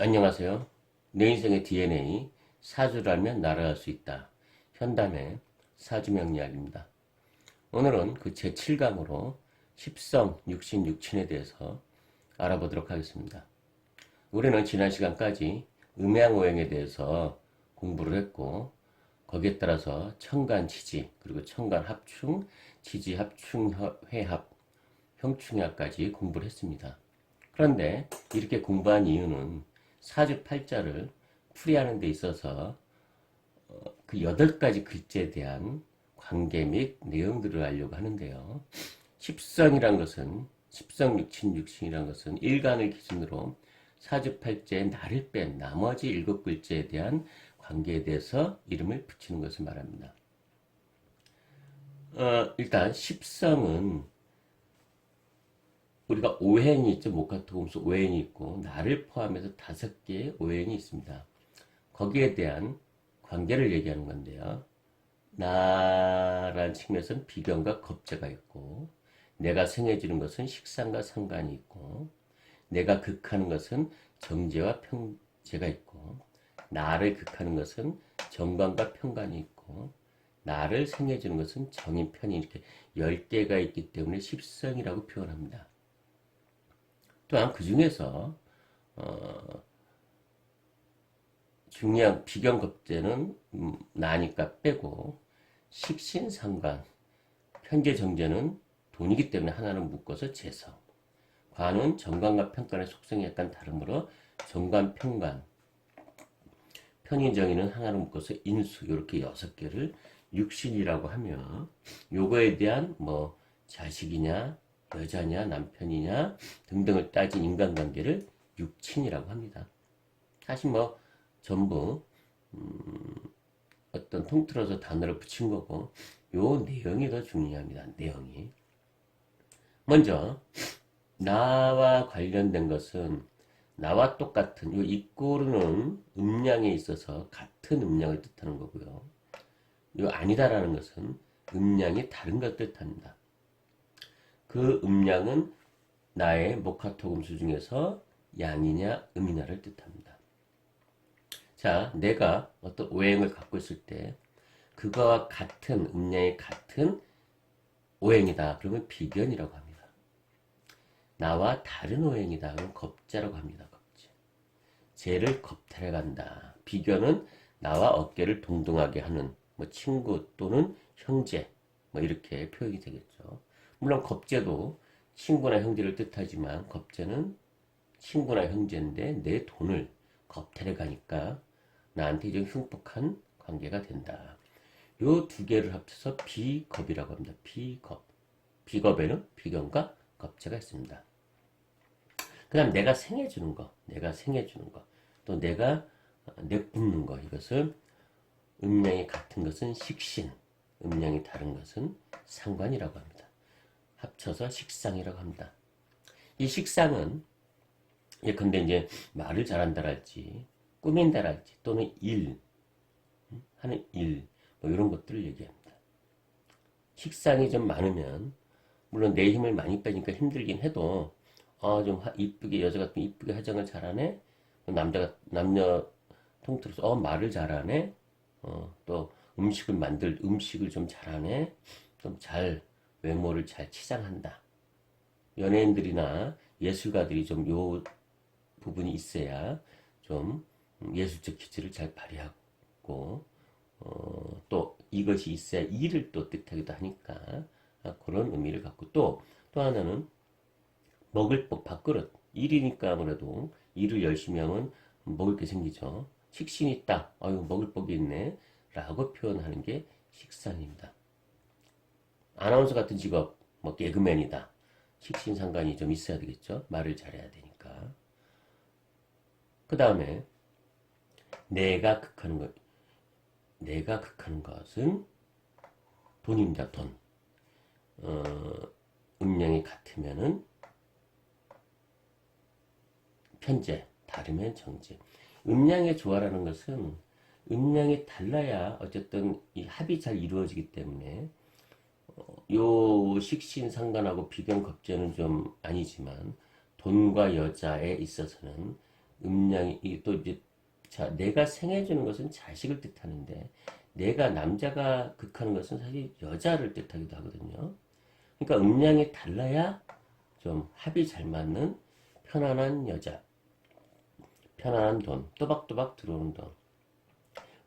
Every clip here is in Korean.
안녕하세요. 내 인생의 DNA, 사주를 알면 날아갈 수 있다. 현담의 사주명리학입니다. 오늘은 그 제7강으로 십성, 육신, 육친에 대해서 알아보도록 하겠습니다. 우리는 지난 시간까지 음양오행에 대해서 공부를 했고, 거기에 따라서 천간 지지, 그리고 천간 합충, 지지 합충 회합, 형충야까지 공부를 했습니다. 그런데 이렇게 공부한 이유는 사주팔자를 풀이하는 데 있어서 그 8가지 글자에 대한 관계 및 내용들을 알려고 하는데요. 십성이란 것은, 십성육친, 육신이란 것은 일간을 기준으로 사주팔자의 날을 뺀 나머지 7글자에 대한 관계에 대해서 이름을 붙이는 것을 말합니다. 일단 십성은 우리가 오행이 있죠. 목화토금수 오행이 있고 날을 포함해서 5개의 오행이 있습니다. 거기에 대한 관계를 얘기하는 건데요. 나라는 측면에서는 비견과 겁재가 있고, 내가 생해지는 것은 식상과 상관이 있고, 내가 극하는 것은 정제와 평제가 있고, 나를 극하는 것은 정관과 편관이 있고, 나를 생해주는 것은 정인, 편이 이렇게 10개가 있기 때문에 십성이라고 표현합니다. 또한 그 중에서 중요한 비견겁제는 나니까 빼고 식신상관, 편제정제는 돈이기 때문에 하나는 묶어서 재성, 관은 정관과 편관의 속성이 약간 다르므로 정관, 편관, 편인정의는 하나로 묶어서 인수, 이렇게 6개를 육신이라고 하며, 요거에 대한 뭐 자식이냐 여자냐 남편이냐 등등을 따진 인간관계를 육친이라고 합니다. 사실 뭐 전부 어떤 통틀어서 단어를 붙인 거고, 요 내용이 더 중요합니다. 내용이. 먼저 나와 관련된 것은 나와 똑같은, 요 이꼬르는 음양에 있어서 같은 음양을 뜻하는 거고요. 요 아니다라는 것은 음양이 다른 걸 뜻합니다. 그 음양은 나의 목화토금수 중에서 양이냐 음이냐를 뜻합니다. 자, 내가 어떤 오행을 갖고 있을 때 그거와 같은 음양이 같은 오행이다. 그러면 비견이라고 합니다. 나와 다른 오행이다. 그럼 겁재라고 합니다. 겁재. 재를 겁탈해 간다. 비견은 나와 어깨를 동등하게 하는 뭐 친구 또는 형제 뭐 이렇게 표현이 되겠죠. 물론 겁재도 친구나 형제를 뜻하지만 겁재는 친구나 형제인데 내 돈을 겁탈해 가니까 나한테 좀 흉폭한 관계가 된다. 요 2개를 합쳐서 비겁이라고 합니다. 비겁. 비겁에는 비견과 겁재가 있습니다. 그 다음 내가 생해주는 거, 내가 생해주는 거, 또 내가 내뿜는 거, 이것을 음양이 같은 것은 식신, 음양이 다른 것은 상관이라고 합니다. 합쳐서 식상이라고 합니다. 이 식상은 예컨대 이제 말을 잘한다랄지 꾸민다랄지 또는 하는 일 뭐 이런 것들을 얘기합니다. 식상이 좀 많으면 물론 내 힘을 많이 빼니까 힘들긴 해도 좀 이쁘게, 여자가 좀 이쁘게 화장을 잘하네, 남녀 통틀어서 말을 잘하네, 또 음식을 좀 잘하네, 좀 잘 외모를 잘 치장한다. 연예인들이나 예술가들이 좀 요 부분이 있어야 좀 예술적 기질을 잘 발휘하고, 또 이것이 있어야 일을 또 뜻하기도 하니까 그런 의미를 갖고, 또 하나는 먹을 법, 밥그릇. 일이니까 아무래도 일을 열심히 하면 먹을 게 생기죠. 식신이 있다. 아유, 먹을 법이 있네. 라고 표현하는 게 식상입니다. 아나운서 같은 직업, 뭐 개그맨이다. 식신상관이 좀 있어야 되겠죠. 말을 잘해야 되니까. 그 다음에 내가 극하는 것은 돈입니다. 돈. 음양이 같으면은 편재, 다르면 정재. 음양의 조화라는 것은 음양이 달라야 어쨌든 이 합이 잘 이루어지기 때문에, 요 식신 상관하고 비견 겁재는 좀 아니지만 돈과 여자에 있어서는 음양이 또 이제 자 내가 생해주는 것은 자식을 뜻하는데 내가 남자가 극하는 것은 사실 여자를 뜻하기도 하거든요. 그러니까 음양이 달라야 좀 합이 잘 맞는 편안한 여자, 편안한 돈, 또박또박 들어오는 돈.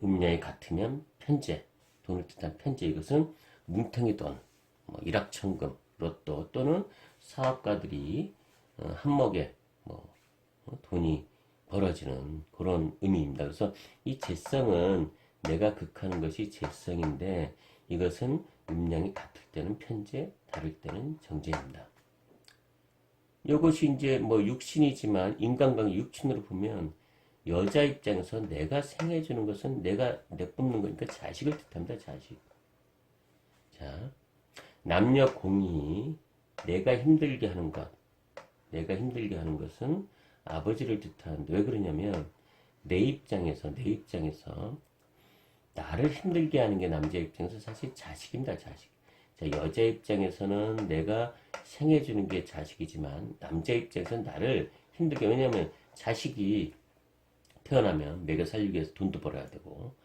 음량이 같으면 편재, 돈을 뜻한 편재. 이것은 뭉텅이 돈, 뭐 일확천금, 로또 또는 사업가들이 한몫에 뭐 돈이 벌어지는 그런 의미입니다. 그래서 이 재성은 내가 극하는 것이 재성인데 이것은 음량이 같을 때는 편재, 다를 때는 정재입니다. 이것이 이제 뭐 육신이지만 인간관계 육신으로 보면 여자 입장에서 내가 생해주는 것은 내가 내뿜는 거니까 자식을 뜻합니다. 자식. 자, 남녀 공이 내가 힘들게 하는 것, 내가 힘들게 하는 것은 아버지를 뜻하는데 왜 그러냐면 내 입장에서 나를 힘들게 하는 게 남자 입장에서 사실 자식입니다. 자식. 자, 여자 입장에서는 내가 생해주는 게 자식이지만 남자 입장에서는 나를 힘들게 왜냐하면 자식이 태어나면 먹여 살리기 위해서 돈도 벌어야 되고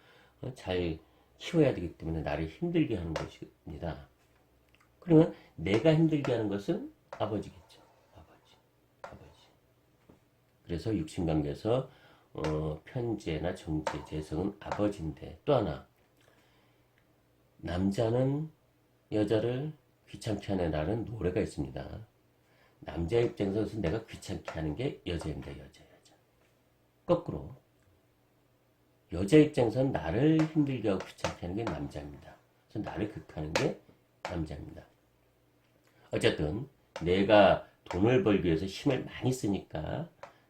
잘 키워야 되기 때문에 나를 힘들게 하는 것입니다. 그러면 내가 힘들게 하는 것은 아버지겠죠. 아버지. 그래서 육신관계에서 편재나 정재, 재성은 아버지인데 또 하나 남자는 여자를 귀찮게 하네라는 노래가 있습니다. 남자 입장에서 내가 귀찮게 하는 게 여자입니다. 여자. 거꾸로 여자 입장에서는 나를 힘들게 하고 귀찮게 하는 게 남자입니다. 그래서 나를 극하는 게 남자입니다. 어쨌든 내가 돈을 벌기 위해서 힘을 많이 쓰니까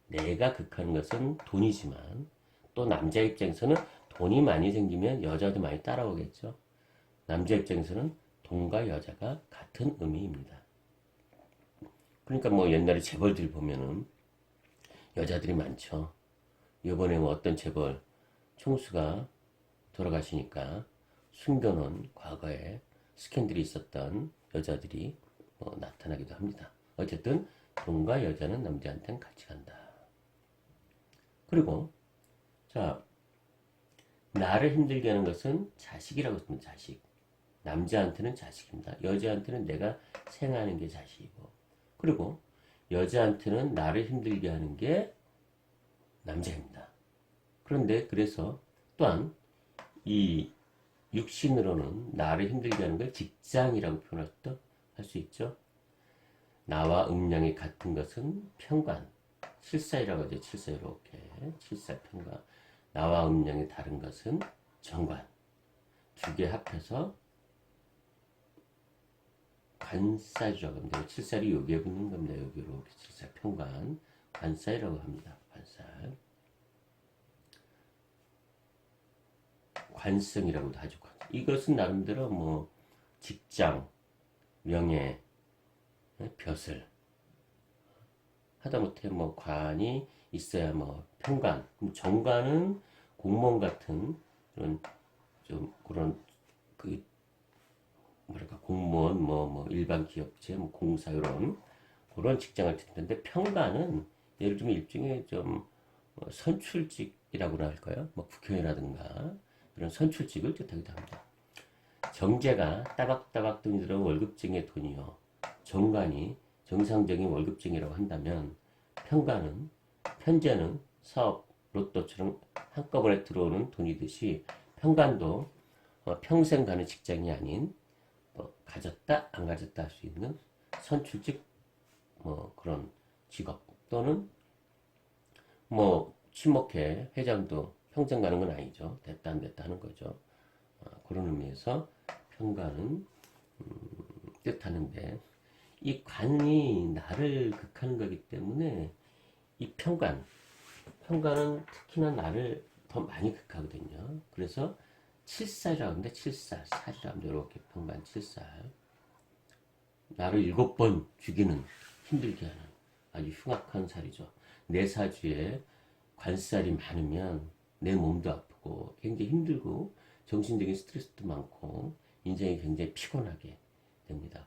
내가 극하는 것은 돈이지만 또 남자 입장에서는 돈이 많이 생기면 여자도 많이 따라오겠죠. 남자 입장에서는 돈과 여자가 같은 의미입니다. 그러니까 뭐 옛날에 재벌들 보면은 여자들이 많죠. 이번에 뭐 어떤 재벌 총수가 돌아가시니까 숨겨놓은 과거에 스캔들이 있었던 여자들이 나타나기도 합니다. 어쨌든 돈과 여자는 남자한테는 같이 간다. 그리고 자 나를 힘들게 하는 것은 자식이라고 했습니다. 자식. 남자한테는 자식입니다. 여자한테는 내가 생하는 게 자식이고 그리고 여자한테는 나를 힘들게 하는 게 남자입니다. 그런데 그래서 또한 이 육신으로는 나를 힘들게 하는 걸 직장이라고 표현할 수 있죠. 나와 음량이 같은 것은 편관, 칠사이라고 하죠. 칠사 이렇게 칠사 편관. 나와 음량이 다른 것은 정관. 두 개 합해서 관사이라고 합니다. 칠살이 여기에 붙는 겁니다. 여기 이렇게 칠살 편관. 관사이라고 합니다. 관살. 관성이라고도 하죠. 이것은 나름대로 뭐 직장, 명예, 벼슬 하다못해 뭐 관이 있어야 뭐 편관, 정관은 공무원 같은 그런 좀 그런 그 뭐랄까 공무원 뭐 일반 기업체 뭐 공사 이런 그런 직장을 뜻하는데 편관은 예를 들면 일종의 좀 선출직이라고나 할까요? 뭐 국회의원이라든가 그런 선출직을 뜻하기도 합니다. 정제가 따박따박 돈이 들어 월급쟁이의 돈이요. 정관이 정상적인 월급쟁이라고 한다면 편제는 사업, 로또처럼 한꺼번에 들어오는 돈이듯이 편관도 평생 가는 직장이 아닌 가졌다 안 가졌다 할 수 있는 선출직 뭐 그런 직업 또는 뭐 친목회 회장도 평생 가는 건 아니죠. 됐다 안 됐다 하는 거죠. 그런 의미에서 편관은 뜻하는데 이 관이 나를 극하는 거기 때문에 이 편관은 특히나 나를 더 많이 극하거든요. 그래서 칠살이라고 하는데 살이라고 하는데 이렇게 편관 칠살 나를 7번 죽이는 힘들게 하는 아주 흉악한 살이죠. 내 사주에 관살이 많으면 내 몸도 아프고 굉장히 힘들고 정신적인 스트레스도 많고 인생이 굉장히 피곤하게 됩니다.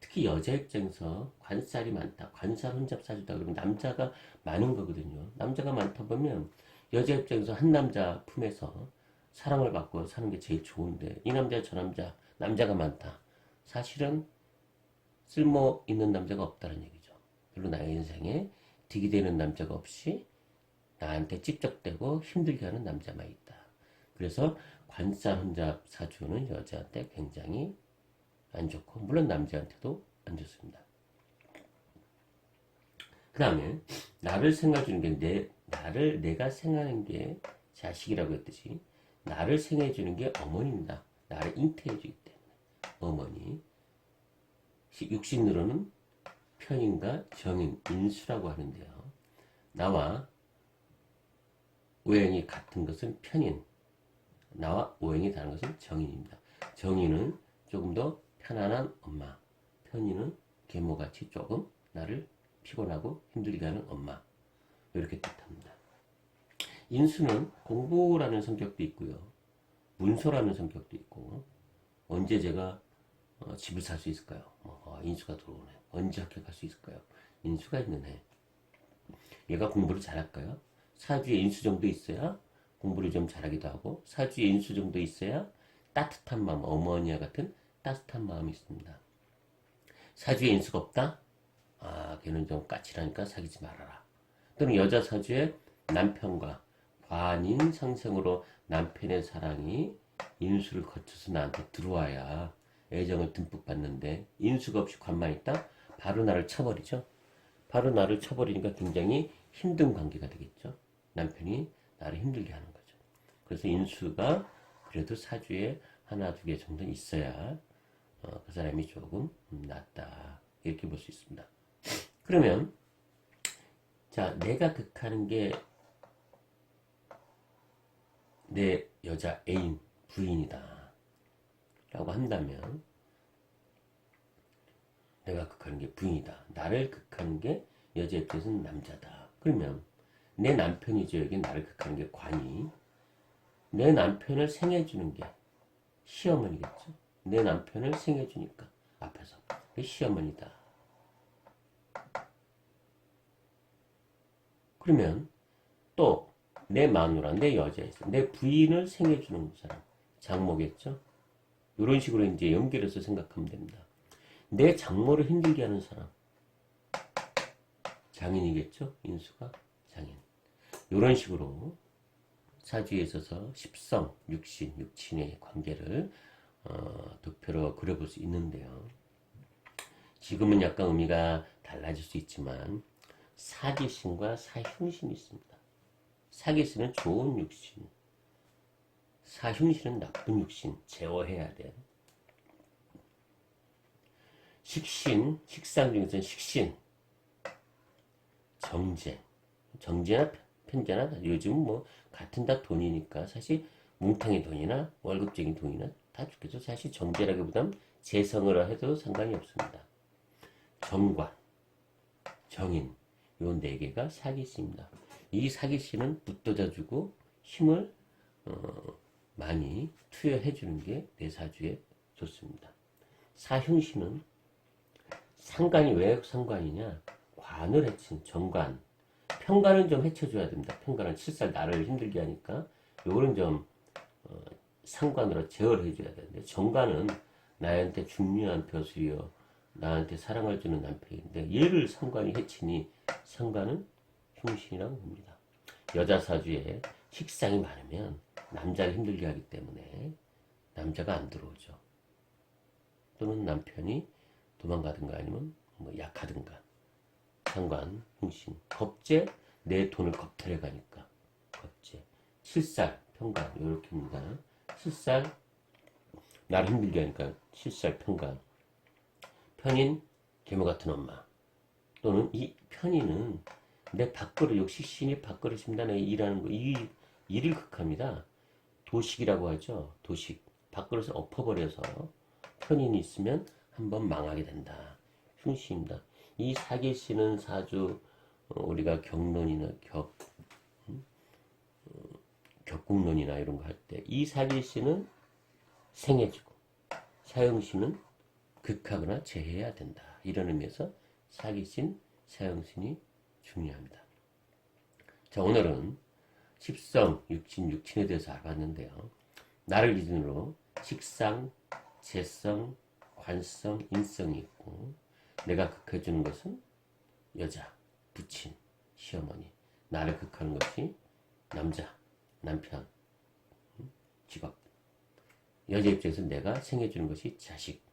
특히 여자 입장에서 관살이 많다. 관살 혼잡 사주다. 그러면 남자가 많은 거거든요. 남자가 많다 보면 여자 입장에서 한 남자 품에서 사랑을 받고 사는 게 제일 좋은데 이 남자 저 남자 남자가 많다. 사실은 쓸모 있는 남자가 없다는 얘기죠. 별로 나의 인생에 득이 되는 남자가 없이 나한테 찝적대고 힘들게 하는 남자만 있다. 그래서 관살 혼잡 사주는 여자한테 굉장히 안 좋고 물론 남자한테도 안 좋습니다. 그 다음에 나를 생각해주는 게 나를 내가 생각하는 게 자식이라고 했듯이 나를 생각해주는 게 어머니입니다. 나를 잉태해주기 때문에 어머니 육신으로는 편인과 정인, 인수라고 하는데요. 나와 오행이 같은 것은 편인, 나와 오행이 다른 것은 정인입니다. 정인은 조금 더 편안한 엄마, 편인은 계모같이 조금 나를 피곤하고 힘들게 하는 엄마, 이렇게 뜻합니다. 인수는 공부라는 성격도 있고요, 문서라는 성격도 있고, 언제 제가 집을 살 수 있을까요? 인수가 들어오네. 언제 학교 갈 수 있을까요? 인수가 있는 해. 얘가 공부를 잘할까요? 사주에 인수 정도 있어야 공부를 좀 잘하기도 하고, 사주에 인수 정도 있어야 따뜻한 마음, 어머니와 같은 따뜻한 마음이 있습니다. 사주에 인수가 없다? 걔는 좀 까칠하니까 사귀지 말아라. 또는 여자 사주에 남편과 관인 상생으로 남편의 사랑이 인수를 거쳐서 나한테 들어와야 애정을 듬뿍 받는데 인수가 없이 관만 있다? 바로 나를 쳐버리죠. 바로 나를 쳐버리니까 굉장히 힘든 관계가 되겠죠. 남편이 나를 힘들게 하는 거죠. 그래서 인수가 그래도 사주에 하나 두 개 정도 있어야 그 사람이 조금 낫다. 이렇게 볼 수 있습니다. 그러면 자, 내가 극하는 게 내 여자 애인, 부인이다 라고 한다면 내가 극하는 게 부인이다. 나를 극하는 게 여자 입장에서는 남자다. 그러면 내 남편이죠. 여기 나를 극하는 게 관이. 내 남편을 생해주는 게 시어머니겠죠. 내 남편을 생해주니까 앞에서 시어머니다. 그러면 또 내 마누라, 내 여자에서 내 부인을 생해주는 사람 장모겠죠. 이런 식으로 이제 연결해서 생각하면 됩니다. 내 장모를 힘들게 하는 사람 장인이겠죠. 인수가 장인. 이런 식으로 사주에 있어서 십성, 육신, 육친의 관계를 도표로 그려볼 수 있는데요. 지금은 약간 의미가 달라질 수 있지만 사기신과 사흉신이 있습니다. 사기신은 좋은 육신, 사흉신은 나쁜 육신, 제어해야 돼. 식신, 식상 중에서는 식신, 정제, 정제나 편제나 요즘 뭐 같은 다 돈이니까 사실 뭉텅이 돈이나 월급적인 돈이나 다 좋겠죠. 사실 정제라기보다는 재성을 해도 상관이 없습니다. 정관, 정인, 요 네 개가 사기씨입니다. 이 사기씨는 붙들어주고 힘을 많이 투여해주는 게 내 사주에 좋습니다. 사흉씨는 상관이 왜 상관이냐? 관을 해친 정관, 편관은 좀 해쳐줘야 됩니다. 편관은 칠살 나를 힘들게 하니까 요거는 좀 상관으로 제어를 해줘야 되는데 정관은 나한테 중요한 벼슬이요 나한테 사랑을 주는 남편인데 얘를 상관이 해치니 상관은 흉신이라고 봅니다. 여자 사주에 식상이 많으면 남자를 힘들게 하기 때문에 남자가 안 들어오죠. 또는 남편이 도망가든가 아니면 뭐 약하든가. 상관, 흉신, 겁제, 내 돈을 겁탈해 가니까 겁제, 칠살, 편관 이렇게입니다. 칠살, 나를 힘들게 하니까 칠살, 편관. 편인, 계모 같은 엄마. 또는 이 편인은 내 밥그릇, 욕식신이 밥그릇 심단에 일하는 거, 이 일을 극합니다. 도식이라고 하죠. 도식. 밥그릇을 엎어버려서 편인이 있으면 한번 망하게 된다. 흉신입니다. 이 사기씨는 사주 우리가 경론이나 격국론이나 이런 거 할 때 이 사기씨는 생해주고 사형씨는 극하거나 제해해야 된다. 이런 의미에서 사기신, 사형신이 중요합니다. 자, 오늘은 십성, 육신, 육친에 대해서 알아봤는데요. 나를 기준으로 식상, 재성, 관성, 인성이 있고 내가 극해주는 것은 여자, 부친, 시어머니. 나를 극하는 것이 남자, 남편, 직업. 여자 입장에서 내가 생해주는 것이 자식.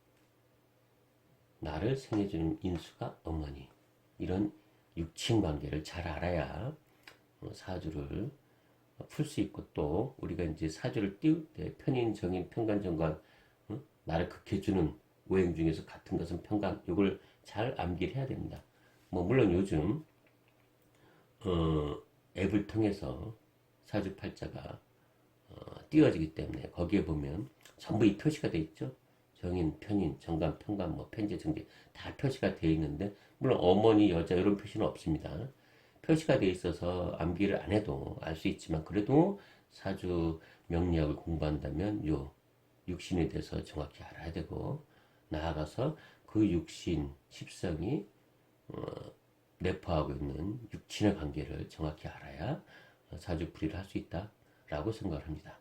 나를 생해주는 인수가 어머니. 이런 육친 관계를 잘 알아야 사주를 풀 수 있고 또 우리가 이제 사주를 띄울 때 편인, 정인, 편관, 정관 나를 극해주는 오행 중에서 같은 것은 편관 이걸 잘 암기를 해야 됩니다. 뭐 물론 요즘 앱을 통해서 사주팔자가 띄워지기 때문에 거기에 보면 전부 이 표시가 되어 있죠. 정인, 편인, 정관, 편관, 뭐 편재, 정제 다 표시가 되어 있는데 물론 어머니, 여자 이런 표시는 없습니다. 표시가 되어 있어서 암기를 안 해도 알 수 있지만 그래도 사주 명리학을 공부한다면 요 육신에 대해서 정확히 알아야 되고 나아가서 그 육신, 십성이 내포하고 있는 육친의 관계를 정확히 알아야 사주풀이를 할 수 있다라고 생각을 합니다.